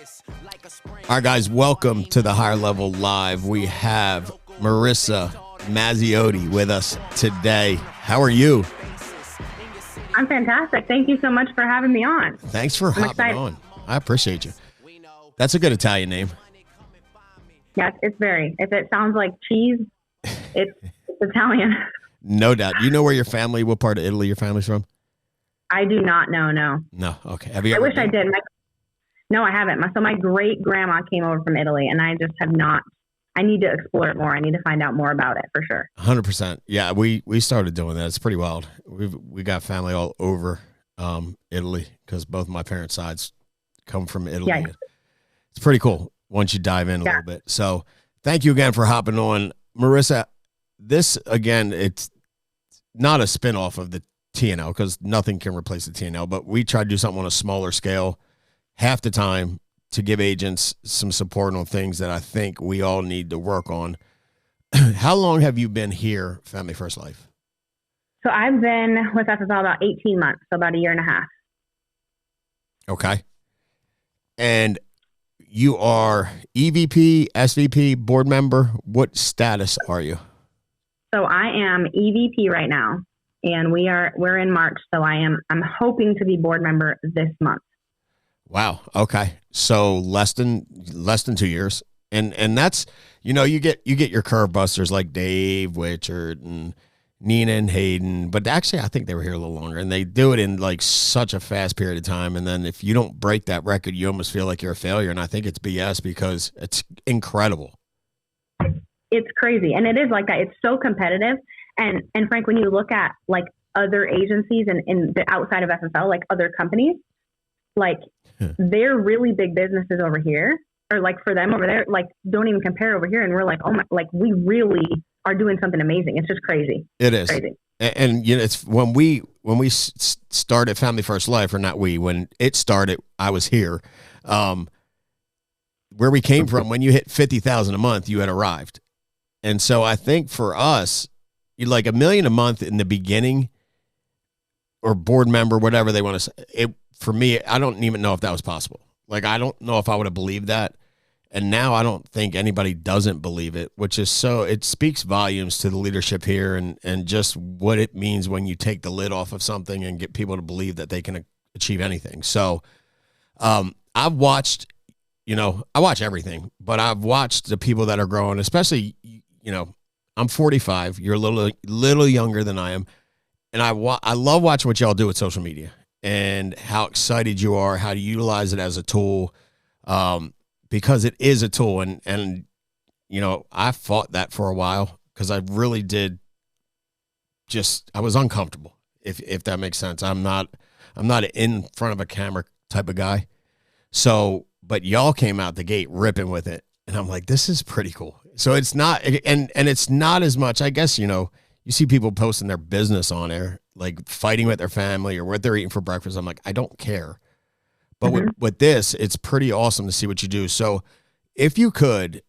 All right, guys, welcome to the Higher Level Live. We have Marissa Mazziotti with us today. How are you? I'm fantastic. Thank you so much for having me on. Thanks for hopping on. I appreciate you. That's a good Italian name. Yes, it's very. If it sounds like cheese, it's Italian. No doubt. You know where your family, what part of Italy your family's from? I do not know, no. No, okay. Have you I ever wish been? I did. No, I haven't. So my great-grandma came over from Italy, and I just have not. I need to explore it more. I need to find out more about it for sure. 100%. Yeah, we started doing that. It's pretty wild. We got family all over Italy because both of my parents' sides come from Italy. Yeah. It's pretty cool once you dive in a little bit. So thank you again for hopping on. Marissa, this, again, it's not a spinoff of the TNL because nothing can replace the TNL, but we try to do something on a smaller scale half the time to give agents some support on things that I think we all need to work on. How long have you been here, Family First Life? So I've been with FFL about 18 months, so about a year and a half. Okay. And you are EVP, SVP, board member. What status are you? So I am EVP right now, and we're in March, so I'm hoping to be board member this month. Wow. Okay. So less than 2 years. And that's, you get your curve busters like Dave Wichert and Nina and Hayden, but actually I think they were here a little longer, and they do it in like such a fast period of time. And then if you don't break that record, you almost feel like you're a failure. And I think it's BS because it's incredible. It's crazy. And it is like that. It's so competitive. And Frank, when you look at like other agencies and in the outside of FFL, like other companies, like they're really big businesses over here, or like for them over there, like don't even compare over here. And we're like, oh my, like we really are doing something amazing. It's just crazy. It is. Crazy. And it's when we started Family First Life, or not when it started, I was here. Where we came from, when you hit 50,000 a month, you had arrived. And so I think for us, like $1 million a month in the beginning, or board member, whatever they want to say, for me, I don't even know if that was possible. Like, I don't know if I would have believed that. And now I don't think anybody doesn't believe it, which is it speaks volumes to the leadership here and just what it means when you take the lid off of something and get people to believe that they can achieve anything. So I've watched, I watch everything, but I've watched the people that are growing, especially, I'm 45. You're a little younger than I am. And I love watching what y'all do with social media and how excited you are, how to utilize it as a tool, because it is a tool. And I fought that for a while because I really did I was uncomfortable, if that makes sense. I'm not in front of a camera type of guy. So, but y'all came out the gate ripping with it. And I'm like, this is pretty cool. So it's not, and it's not as much, I guess, you see people posting their business on there, like fighting with their family or what they're eating for breakfast. I'm like, I don't care. But with this, it's pretty awesome to see what you do. So if you could,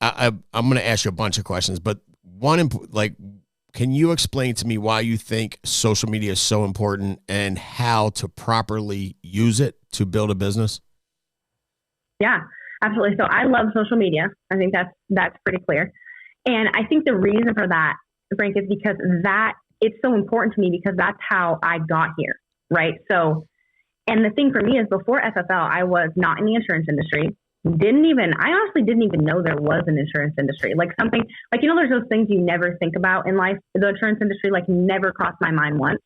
I'm going to ask you a bunch of questions, but can you explain to me why you think social media is so important and how to properly use it to build a business? Yeah, absolutely. So I love social media. I think that's pretty clear. And I think the reason for that, Frank, is because it's so important to me because that's how I got here, right? So, and the thing for me is before FFL, I was not in the insurance industry. I honestly didn't even know there was an insurance industry. Like something, like, there's those things you never think about in life. The insurance industry, like, never crossed my mind once.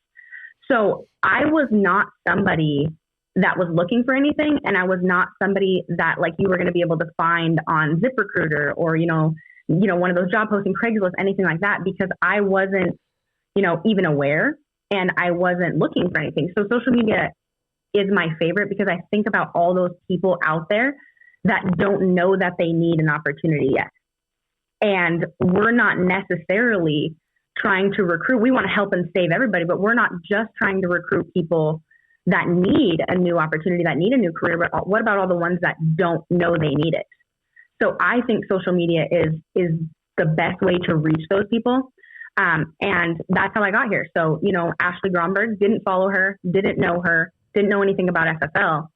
So I was not somebody that was looking for anything. And I was not somebody that, like, you were going to be able to find on ZipRecruiter or, one of those job posting, Craigslist, anything like that, because I wasn't, even aware and I wasn't looking for anything. So social media is my favorite because I think about all those people out there that don't know that they need an opportunity yet. And we're not necessarily trying to recruit. We want to help and save everybody, but we're not just trying to recruit people that need a new opportunity, that need a new career. But what about all the ones that don't know they need it? So I think social media is the best way to reach those people. And that's how I got here. So, Ashley Gromberg, didn't follow her, didn't know anything about FFL.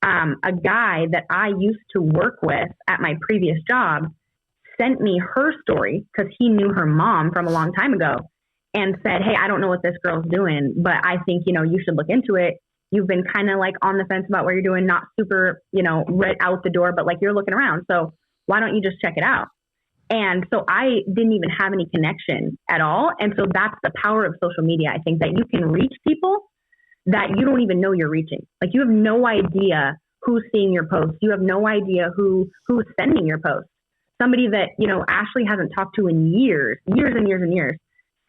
a guy that I used to work with at my previous job sent me her story because he knew her mom from a long time ago and said, hey, I don't know what this girl's doing, but I think, you should look into it. You've been kind of like on the fence about what you're doing, not super, right out the door, but like you're looking around. So why don't you just check it out? And so I didn't even have any connection at all. And so that's the power of social media. I think that you can reach people that you don't even know you're reaching. Like you have no idea who's seeing your posts. You have no idea who's sending your posts. Somebody that, Ashley hasn't talked to in years and years,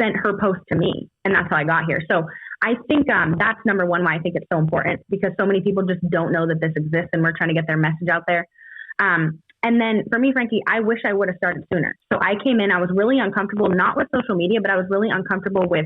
sent her post to me. And that's how I got here. So I think that's number one why I think it's so important, because so many people just don't know that this exists and we're trying to get their message out there. And then for me, Frankie, I wish I would have started sooner. So I came in, I was really uncomfortable, not with social media, but I was really uncomfortable with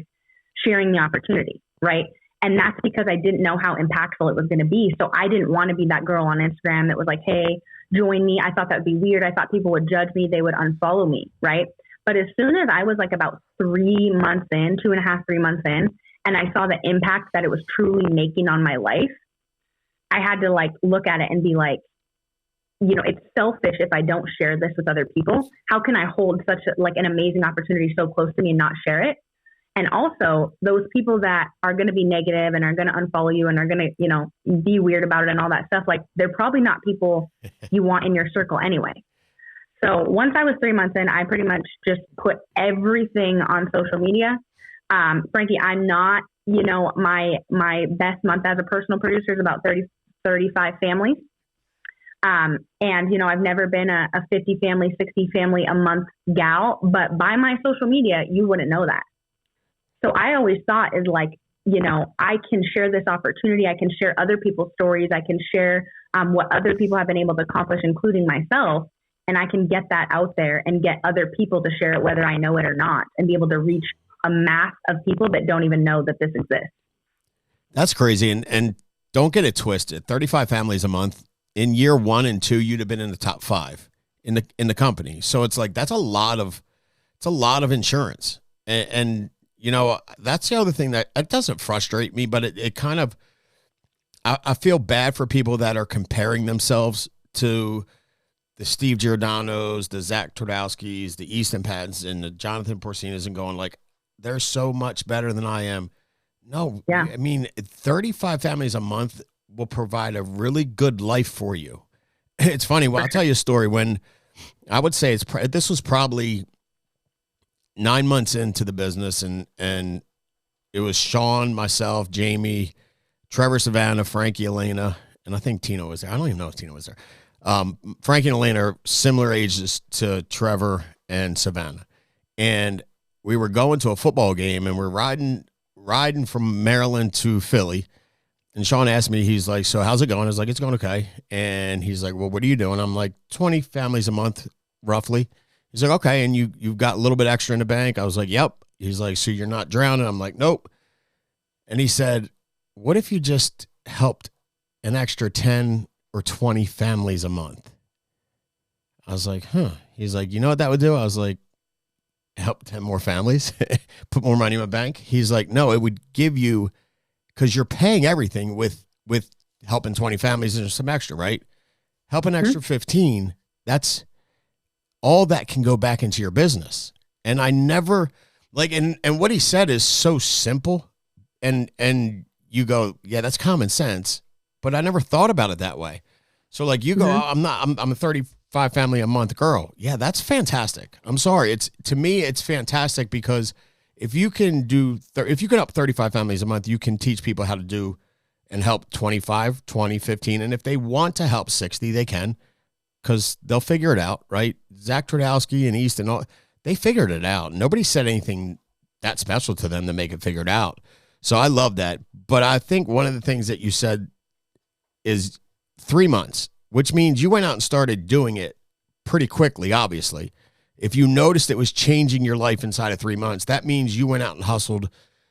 sharing the opportunity, right? And that's because I didn't know how impactful it was going to be. So I didn't want to be that girl on Instagram that was like, hey, join me. I thought that would be weird. I thought people would judge me. They would unfollow me, right? But as soon as I was like about 3 months in, 2.5, 3 months in, and I saw the impact that it was truly making on my life, I had to like look at it and be like, it's selfish if I don't share this with other people. How can I hold such an amazing opportunity so close to me and not share it? And also those people that are going to be negative and are going to unfollow you and are going to, be weird about it and all that stuff, like they're probably not people you want in your circle anyway. So once I was 3 months in, I pretty much just put everything on social media. Frankie, I'm not, my best month as a personal producer is about 35 families. And, I've never been a 50 family, 60 family a month gal, but by my social media, you wouldn't know that. So I always thought is like, I can share this opportunity. I can share other people's stories. I can share what other people have been able to accomplish, including myself. And I can get that out there and get other people to share it, whether I know it or not, and be able to reach a mass of people that don't even know that this exists. That's crazy. And don't get it twisted. 35 families a month. In year 1 and 2, you'd have been in the top 5 in the company. So it's like, it's a lot of insurance. And that's the other thing that it doesn't frustrate me, but it kind of, I feel bad for people that are comparing themselves to the Steve Giordano's, the Zach Twardowski's, the Easton Pattons, and the Jonathan Porcinas, and going like, they're so much better than I am. No, yeah. I mean, 35 families a month will provide a really good life for you. It's funny. Well, I'll tell you a story. When I would say this was probably 9 months into the business, and it was Sean, myself, Jamie, Trevor, Savannah, Frankie, Elena, and I think Tina was there. I don't even know if Tina was there. Frankie and Elena are similar ages to Trevor and Savannah. And we were going to a football game, and we're riding from Maryland to Philly. And Sean asked me, he's like, so how's it going? I was like, it's going okay. And he's like, well, what are you doing? I'm like, 20 families a month, roughly. He's like, okay. And you've got a little bit extra in the bank. I was like, yep. He's like, so you're not drowning? I'm like, nope. And he said, what if you just helped an extra 10 or 20 families a month? I was like, huh. He's like, you know what that would do? I was like, help 10 more families, put more money in my bank. He's like, no, it would give you, because you're paying everything with helping 20 families and some extra, right? Help an extra 15, that's all that can go back into your business. And I never, like, and what he said is so simple, and you go, yeah, that's common sense, but I never thought about it that way. So like you go, I'm a 35 family a month girl. Yeah, that's fantastic. I'm sorry. To me, it's fantastic, because if you can help 35 families a month, you can teach people how to do and help 25, 20, 15. And if they want to help 60, they can, because they'll figure it out, right? Zach Twardowski and Easton, all, they figured it out. Nobody said anything that special to them to make it figured out. So I love that. But I think one of the things that you said is 3 months, which means you went out and started doing it pretty quickly, obviously. If you noticed it was changing your life inside of 3 months, that means you went out and hustled.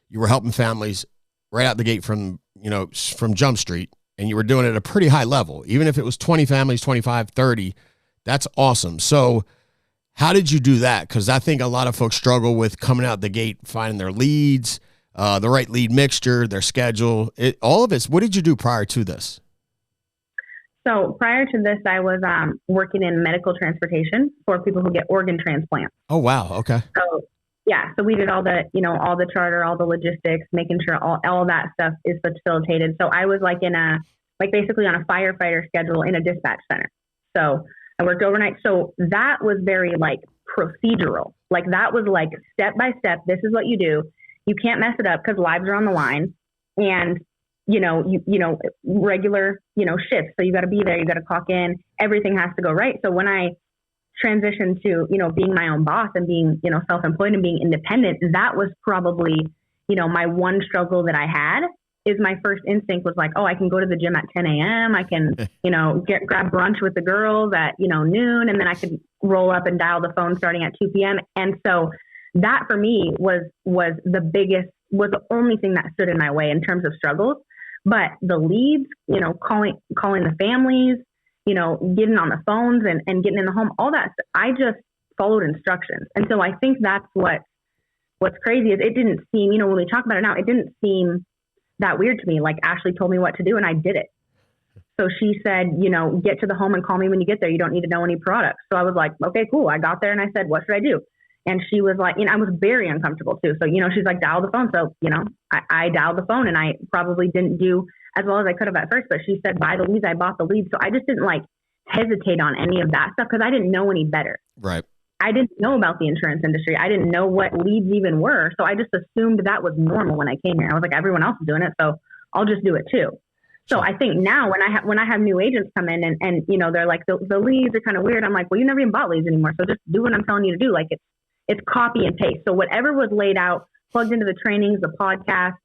You were helping families right out the gate from Jump Street, and you were doing it at a pretty high level. Even if it was 20 families, 25, 30, that's awesome. So how did you do that? Because I think a lot of folks struggle with coming out the gate, finding their leads, the right lead mixture, their schedule, all of it. What did you do prior to this? So prior to this, I was working in medical transportation for people who get organ transplants. Oh, wow. Okay. So yeah, so we did all the, all the charter, all the logistics, making sure all that stuff is facilitated. So I was basically on a firefighter schedule in a dispatch center. So I worked overnight. So that was very procedural. That was step by step. This is what you do. You can't mess it up because lives are on the line, and regular shifts. So you got to be there. You got to clock in. Everything has to go right. So when I transitioned to being my own boss and being self-employed and being independent, that was probably my one struggle that I had. Is my first instinct was I can go to the gym at 10 a.m. I can grab brunch with the girls at noon, and then I could roll up and dial the phone starting at 2 p.m. And so that for me was the only thing that stood in my way in terms of struggles. But the leads, calling the families, getting on the phones and getting in the home, all that stuff, I just followed instructions. And so I think that's what's crazy is it didn't seem, when we talk about it now, it didn't seem that weird to me. Ashley told me what to do and I did it. So she said, get to the home and call me when you get there. You don't need to know any products. So I was like, okay, cool. I got there and I said, what should I do? And she was like, I was very uncomfortable too. So, she's like, dial the phone. So, I dialed the phone and I probably didn't do as well as I could have at first, but she said, buy the leads. I bought the leads. So I just didn't hesitate on any of that stuff because I didn't know any better. Right. I didn't know about the insurance industry. I didn't know what leads even were. So I just assumed that was normal when I came here. I was like, everyone else is doing it, so I'll just do it too. So I think now when I have new agents come in and they're like, the leads are kind of weird. I'm like, well, you never even bought leads anymore. So just do what I'm telling you to do. It's copy and paste. So whatever was laid out, plugged into the trainings, the podcast,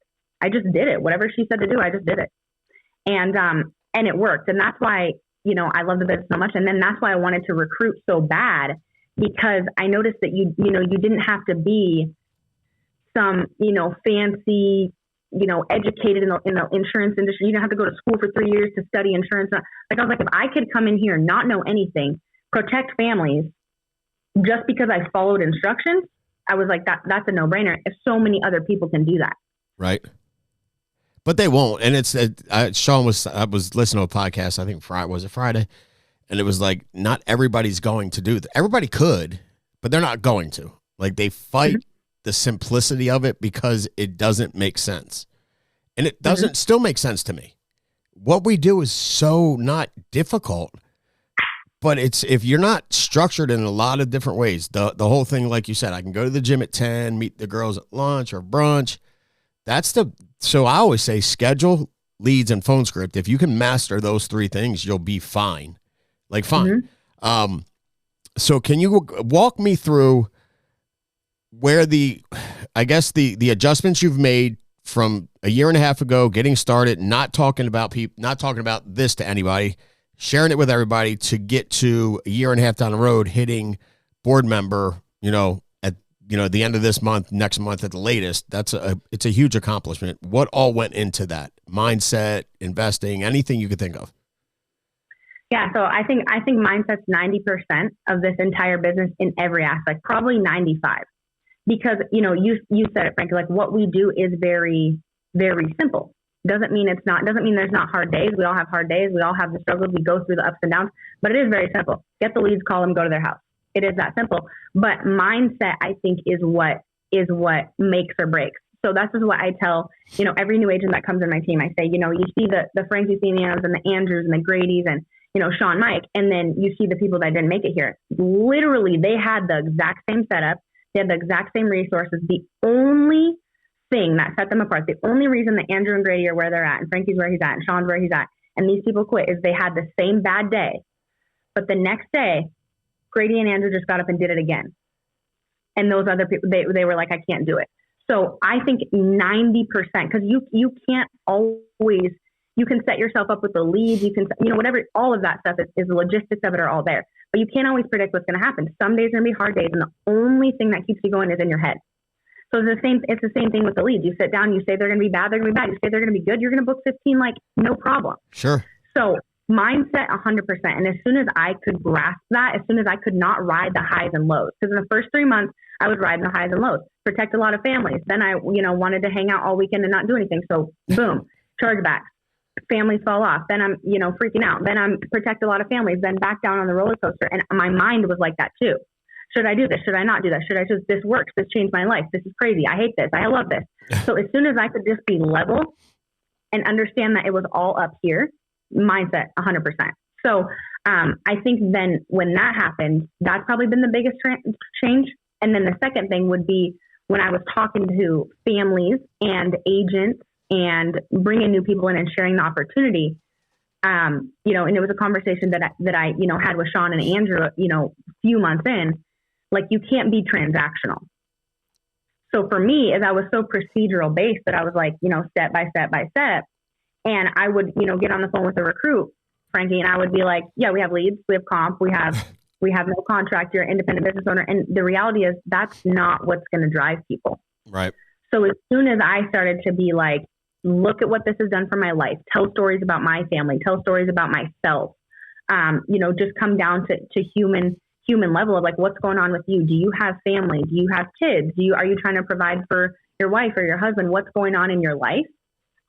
I just did it. Whatever she said to do, I just did it. And it worked. And that's why, I love the business so much. And then that's why I wanted to recruit so bad, because I noticed that you didn't have to be some, fancy, educated in the insurance industry. You don't have to go to school for 3 years to study insurance. I was like, if I could come in here and not know anything, protect families just because I followed instructions, I was like, that's a no-brainer. If so many other people can do that. Right. But they won't. And it's I was listening to a podcast, I think Friday? And it was like, not everybody's going to do that. Everybody could, but they're not going to. They fight the simplicity of it because it doesn't make sense. And it doesn't still make sense to me. What we do is so not difficult, but it's, if you're not structured in a lot of different ways, the whole thing, like you said, I can go to the gym at 10, meet the girls at lunch or brunch. So I always say schedule, leads, and phone script. If you can master those three things, you'll be fine. Fine. So can you walk me through where the adjustments you've made from a year and a half ago, getting started, not talking about this to anybody, sharing it with everybody, to get to a year and a half down the road, hitting board member, at the end of this month, next month at the latest. It's a huge accomplishment. What all went into that? Mindset, investing, anything you could think of. Yeah, so I think mindset's 90% of this entire business in every aspect, probably 95. Because, you said it, Frank, what we do is very, very simple. Doesn't mean there's not hard days. We all have hard days. We all have the struggles. We go through the ups and downs, but it is very simple. Get the leads, call them, go to their house. It is that simple. But mindset, I think, is what makes or breaks. So that's just what I tell, every new agent that comes in my team. I say, you see the Frank Eufemias and the Andrews and the Gradys and, Sean Mike, and then you see the people that didn't make it here. Literally, they had the exact same setup. They had the exact same resources. The only thing that set them apart, the only reason that Andrew and Grady are where they're at and Frankie's where he's at and Sean's where he's at and these people quit, is they had the same bad day. But the next day, Grady and Andrew just got up and did it again. And those other people, they were like, I can't do it. So I think 90%, because you can't always, you can set yourself up with the leads, you can, whatever, all of that stuff is the logistics of it are all there. But you can't always predict what's going to happen. Some days are going to be hard days, and the only thing that keeps you going is in your head. So it's the same thing with the leads. You sit down, you say they're going to be bad, they're going to be bad. You say they're going to be good, you're going to book 15, no problem. Sure. So mindset 100%. And as soon as I could grasp that, as soon as I could not ride the highs and lows, because in the first 3 months, I was riding the highs and lows, protect a lot of families. Then I, wanted to hang out all weekend and not do anything. So boom, chargebacks, families fall off. Then I'm, freaking out. Then I'm protect a lot of families, then back down on the roller coaster. And my mind was like that too. Should I do this? Should I not do that? Should I just, this works. This changed my life. This is crazy. I hate this. I love this. So as soon as I could just be level and understand that it was all up here, mindset 100%. So I think then when that happened, that's probably been the biggest change. And then the second thing would be when I was talking to families and agents and bringing new people in and sharing the opportunity, and it was a conversation that I had with Sean and Andrew, a few months in, like, you can't be transactional. So for me, as I was so procedural based that I was like, step by step by step, and I would, get on the phone with a recruit, Frankie, and I would be like, yeah, we have leads, we have comp, we have no contract, you're an independent business owner. And the reality is that's not what's going to drive people. Right. So as soon as I started to be like, look at what this has done for my life, tell stories about my family, tell stories about myself, just come down to human level of like, what's going on with you? Do you have family? Do you have kids? Are you trying to provide for your wife or your husband? What's going on in your life?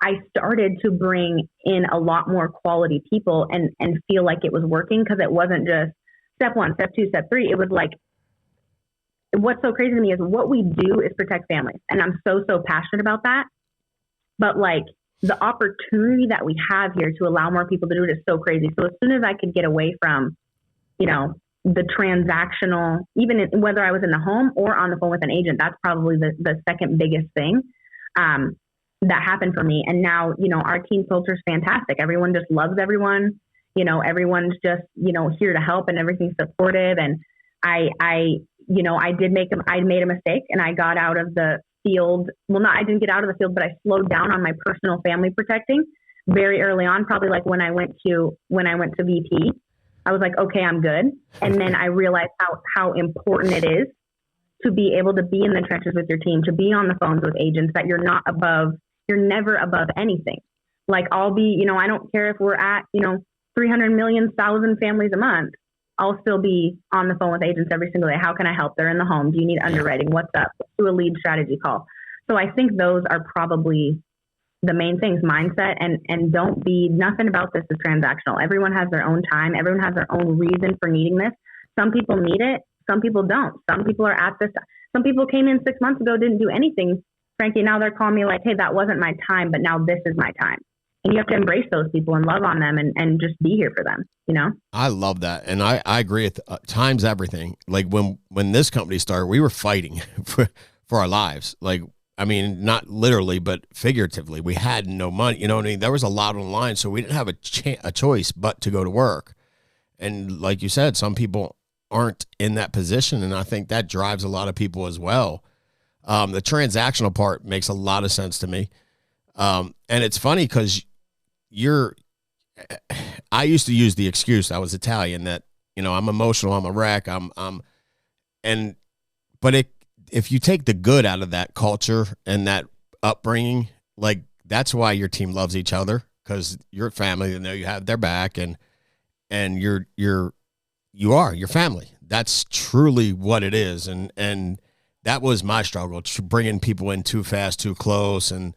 I started to bring in a lot more quality people and feel like it was working, because it wasn't just step 1, step 2, step 3. It was like, what's so crazy to me is what we do is protect families. And I'm so passionate about that. But like the opportunity that we have here to allow more people to do it is so crazy. So as soon as I could get away from, the transactional, even whether I was in the home or on the phone with an agent, that's probably the second biggest thing that happened for me. And now, our team culture is fantastic. Everyone just loves everyone. Everyone's just, here to help and everything's supportive. And I made a mistake and I got out of the field. Well, I didn't get out of the field, but I slowed down on my personal family protecting very early on, probably like when I went to VP. I was like, okay, I'm good. And then I realized how important it is to be able to be in the trenches with your team, to be on the phones with agents, that you're never above anything. Like I'll be, I don't care if we're at, 300 million thousand families a month. I'll still be on the phone with agents every single day. How can I help? They're in the home. Do you need underwriting? What's up? Do a lead strategy call. So I think those are probably the main things, mindset, and don't be, nothing about this is transactional. Everyone has their own time. Everyone has their own reason for needing this. Some people need it. Some people don't. Some people are at this. Some people came in 6 months ago, didn't do anything. Frankie, now they're calling me like, hey, that wasn't my time, but now this is my time. And you have to embrace those people and love on them and just be here for them, I love that. And I agree with time's everything. Like when this company started, we were fighting for our lives. Like, I mean, not literally, but figuratively. We had no money. You know what I mean? There was a lot on the line, so we didn't have a choice but to go to work. And like you said, some people aren't in that position, and I think that drives a lot of people as well. The transactional part makes a lot of sense to me. And it's funny because I used to use the excuse, I was Italian, that, I'm emotional, I'm a wreck, if you take the good out of that culture and that upbringing, like that's why your team loves each other, because you're a family, they know you have their back, and you are your family. That's truly what it is. And that was my struggle, bringing people in too fast, too close, and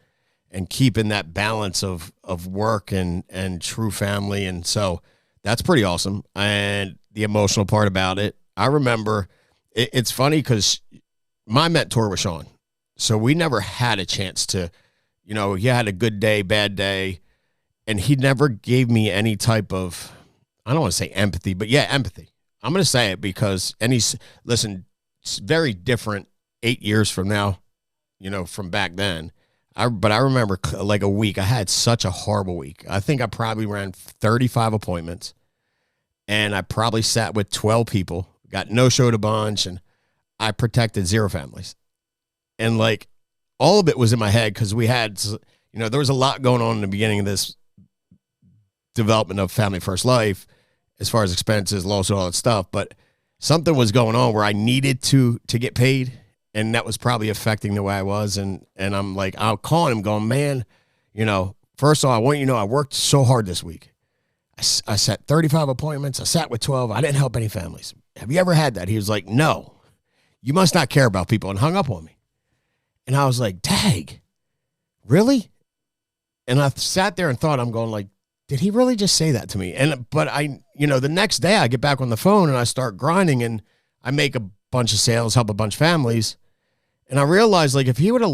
keeping that balance of work and true family. And so that's pretty awesome. And the emotional part about it, I remember it's funny because my mentor was Sean. So we never had a chance to, he had a good day, bad day, and he never gave me any type of, I don't want to say empathy, but yeah, empathy. I'm going to say it because, listen, it's very different 8 years from now, from back then. But I remember like a week, I had such a horrible week. I think I probably ran 35 appointments, and I probably sat with 12 people, got no-showed a bunch, and I protected 0 families. And like all of it was in my head because we had, there was a lot going on in the beginning of this development of Family First Life as far as expenses, lawsuit, all that stuff. But something was going on where I needed to get paid. And that was probably affecting the way I was. And I'm like, I'll call him going, man, first of all, I want you to know I worked so hard this week. I set 35 appointments. I sat with 12. I didn't help any families. Have you ever had that? He was like, no, you must not care about people, and hung up on me. And I was like, dang, really? And I sat there and thought, I'm going like, did he really just say that to me? But the next day I get back on the phone and I start grinding and I make a bunch of sales, help a bunch of families. And I realized, like, if he would have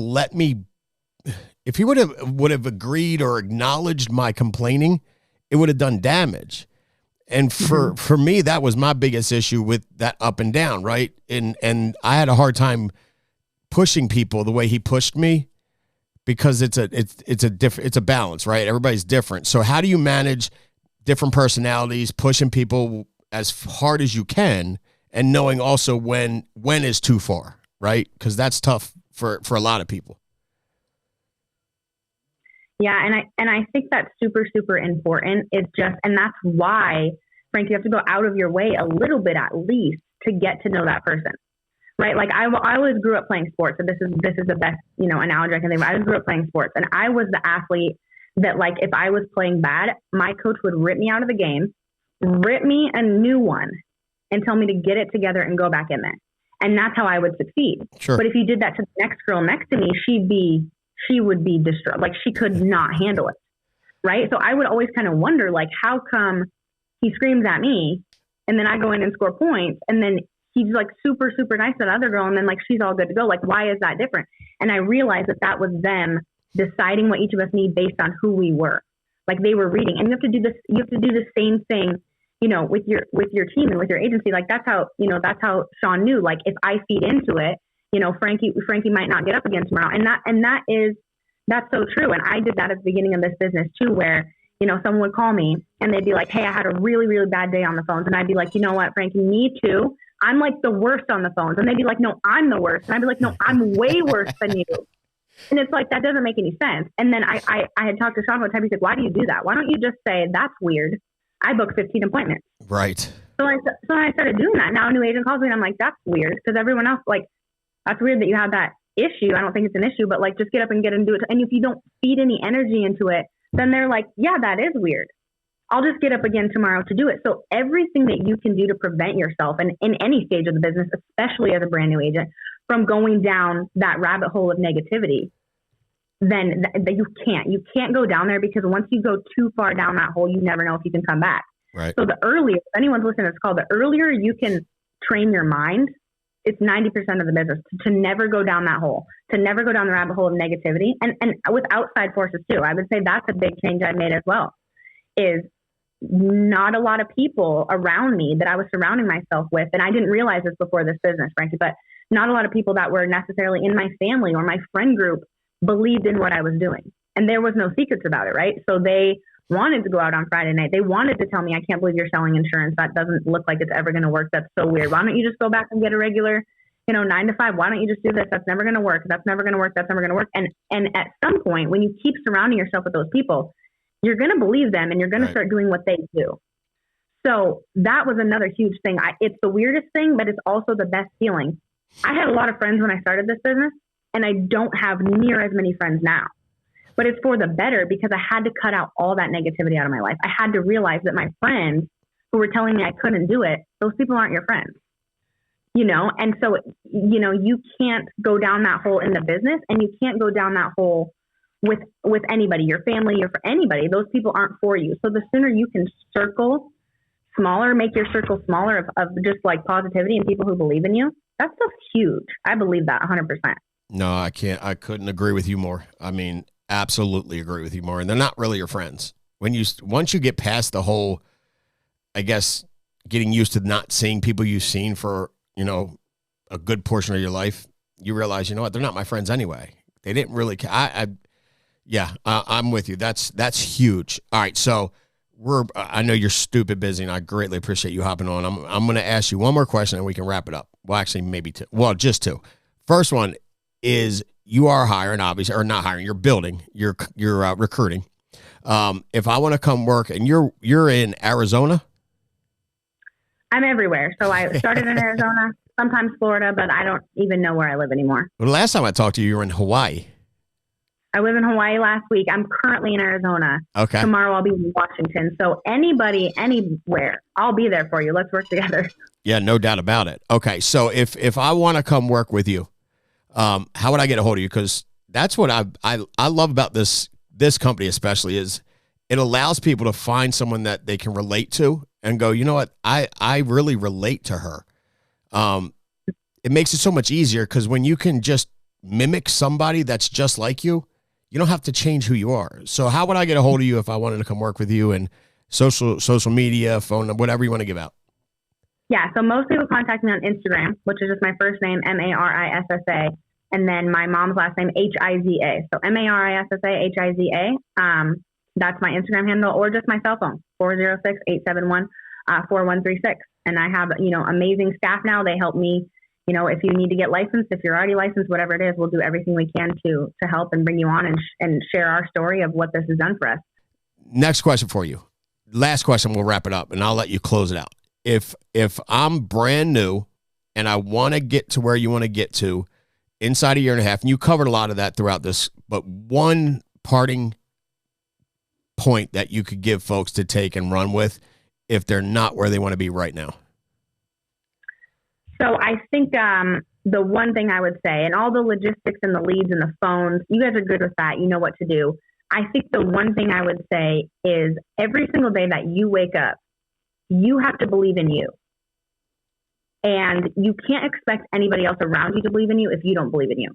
agreed or acknowledged my complaining, it would have done damage. And for me, that was my biggest issue with that up and down, right? And I had a hard time pushing people the way he pushed me, because it's a balance, right? Everybody's different. So how do you manage different personalities, pushing people as hard as you can, and knowing also when is too far, right? Because that's tough for a lot of people. Yeah, and I think that's super, super important. And that's why, Frank, you have to go out of your way a little bit at least to get to know that person, right? Like I always grew up playing sports, and this is the best analogy I can think of. I always grew up playing sports, and I was the athlete that, like, if I was playing bad, my coach would rip me out of the game, rip me a new one, and tell me to get it together and go back in there. And that's how I would succeed. Sure. But if you did that to the next girl next to me, she would be distraught. Like, she could not handle it. Right. So I would always kind of wonder, like, how come he screams at me and then I go in and score points, and then he's like super, super nice to the other girl, and then, like, she's all good to go. Like, why is that different? And I realized that was them deciding what each of us need based on who we were. Like, they were reading. And you have to do this. You have to do the same thing, with your team and with your agency. Like, that's how Sean knew, like, if I feed into it, Frankie might not get up again tomorrow. And that's so true. And I did that at the beginning of this business too, where, someone would call me and they'd be like, hey, I had a really, really bad day on the phones. And I'd be like, you know what, Frankie, me too. I'm like the worst on the phones. And they'd be like, no, I'm the worst. And I'd be like, no, I'm way worse than you. And it's like, that doesn't make any sense. And then I had talked to Sean one time. He's like, why do you do that? Why don't you just say, that's weird. I booked 15 appointments. Right. So I started doing that. Now a new agent calls me and I'm like, that's weird. Because everyone else, like, that's weird that you have that issue. I don't think it's an issue, but, like, just get up and get and do it. And if you don't feed any energy into it, then they're like, yeah, that is weird. I'll just get up again tomorrow to do it. So everything that you can do to prevent yourself, and in any stage of the business, especially as a brand new agent, from going down that rabbit hole of negativity, then you can't go down there, because once you go too far down that hole, you never know if you can come back. Right. So the earlier, if anyone's listening to this call, the earlier you can train your mind, it's 90% of the business to never go down that hole, to never go down the rabbit hole of negativity. And with outside forces too, I would say that's a big change I made as well, is not a lot of people around me that I was surrounding myself with. And I didn't realize this before this business, frankly, but not a lot of people that were necessarily in my family or my friend group believed in what I was doing. And there was no secrets about it, right? So they wanted to go out on Friday night. They wanted to tell me, I can't believe you're selling insurance. That doesn't look like it's ever going to work. That's so weird. Why don't you just go back and get a regular, 9 to 5? Why don't you just do this? That's never going to work. That's never going to work. That's never going to work. And at some point, when you keep surrounding yourself with those people, you're going to believe them and you're going to start doing what they do. So that was another huge thing. It's the weirdest thing, but it's also the best feeling. I had a lot of friends when I started this business, and I don't have near as many friends now. But it's for the better, because I had to cut out all that negativity out of my life. I had to realize that my friends who were telling me I couldn't do it, those people aren't your friends. And so, you can't go down that hole in the business, and you can't go down that hole with anybody, your family, or for anybody. Those people aren't for you. So the sooner you can circle smaller, make your circle smaller of just like positivity and people who believe in you, that's so huge. I believe that 100%. No, I couldn't agree with you more. I mean, absolutely agree with you more. And they're not really your friends. Once you get past the whole, I guess, getting used to not seeing people you've seen for, a good portion of your life, you realize, what, they're not my friends anyway. They didn't really, I'm with you. That's huge. All right. So I know you're stupid busy, and I greatly appreciate you hopping on. I'm going to ask you one more question and we can wrap it up. Well, actually maybe two. Well, just two. First one is, you are hiring, obviously, or not hiring, you're building, you're recruiting. If I want to come work, and you're in Arizona? I'm everywhere. So I started in Arizona, sometimes Florida, but I don't even know where I live anymore. Well, the last time I talked to you were in Hawaii. I was in Hawaii last week. I'm currently in Arizona. Okay. Tomorrow I'll be in Washington. So anybody, anywhere, I'll be there for you. Let's work together. Yeah, no doubt about it. Okay. So if I want to come work with you, how would I get a hold of you? Because that's what I love about this this company especially is it allows people to find someone that they can relate to and go, you know what, I really relate to her. It makes it so much easier because when you can just mimic somebody that's just like you, you don't have to change who you are. So how would I get a hold of you if I wanted to come work with you and social media, phone number, whatever you want to give out? Yeah, so most people contact me on Instagram, which is just my first name, Marissa, and then my mom's last name, Hiza. So Marissa, Hiza. That's my Instagram handle, or just my cell phone, 406-871-4136. And I have, amazing staff now. They help me, if you need to get licensed, if you're already licensed, whatever it is, we'll do everything we can to help and bring you on and share our story of what this has done for us. Next question for you. Last question, we'll wrap it up, and I'll let you close it out. If I'm brand new and I want to get to where you want to get to inside a year and a half, and you covered a lot of that throughout this, but one parting point that you could give folks to take and run with if they're not where they want to be right now? So I think the one thing I would say, and all the logistics and the leads and the phones, you guys are good with that. You know what to do. I think the one thing I would say is every single day that you wake up, you have to believe in you. And you can't expect anybody else around you to believe in you if you don't believe in you.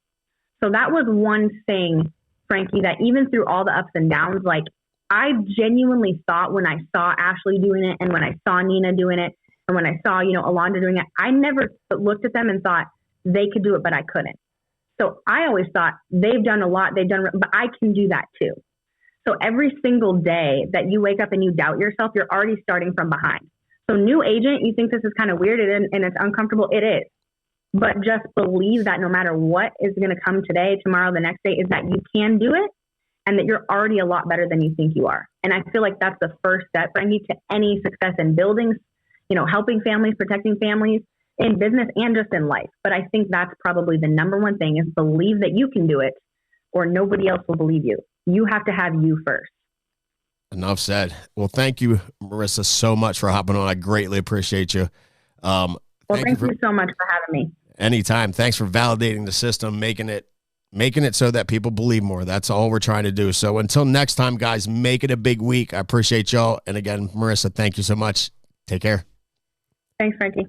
So that was one thing, Frankie, that even through all the ups and downs, like I genuinely thought when I saw Ashley doing it and when I saw Nina doing it and when I saw, Alondra doing it, I never looked at them and thought they could do it, but I couldn't. So I always thought they've done a lot, but I can do that too. So every single day that you wake up and you doubt yourself, you're already starting from behind. So new agent, you think this is kind of weird and it's uncomfortable. It is. But just believe that no matter what is going to come today, tomorrow, the next day, is that you can do it and that you're already a lot better than you think you are. And I feel like that's the first step, Frankie, to any success in buildings, helping families, protecting families in business and just in life. But I think that's probably the number one thing is believe that you can do it or nobody else will believe you. You have to have you first. Enough said. Well, thank you, Marissa, so much for hopping on. I greatly appreciate you. Thank you so much for having me. Anytime. Thanks for validating the system, making it so that people believe more. That's all we're trying to do. So until next time, guys, make it a big week. I appreciate y'all. And again, Marissa, thank you so much. Take care. Thanks, Frankie.